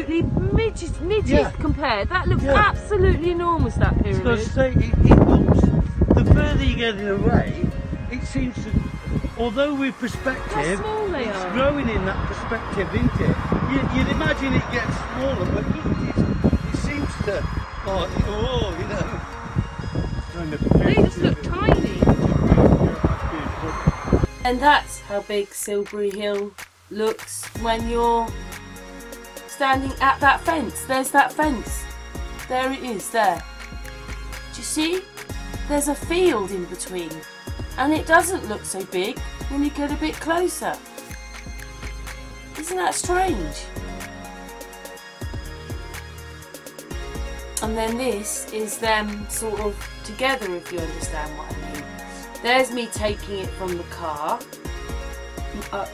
absolutely midget compared. That looks absolutely enormous, that pyramid. Because it looks, the further you get away, it seems to, although with perspective, it's growing in that perspective, isn't it? You'd imagine it gets smaller, but it seems to, you know. They just look tiny. And that's how big Silbury Hill looks when you're standing at that fence. There's that fence. There it is, there. Do you see? There's a field in between. And it doesn't look so big when you get a bit closer. Isn't that strange? And then this is them sort of together, if you understand what I mean. There's me taking it from the car,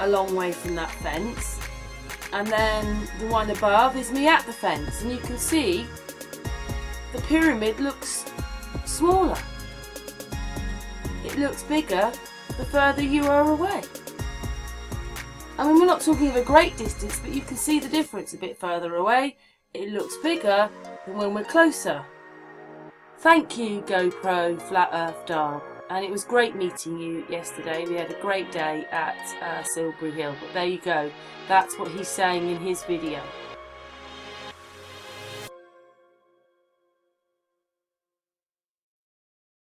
a long way from that fence. And then the one above is me at the fence. And you can see the pyramid looks smaller. It looks bigger the further you are away. I mean, we're not talking of a great distance, but you can see the difference a bit further away. It looks bigger than when we're closer. Thank you, GoPro Flat Earth Darb. And it was great meeting you yesterday. We had a great day at Silbury Hill. But there you go. That's what he's saying in his video.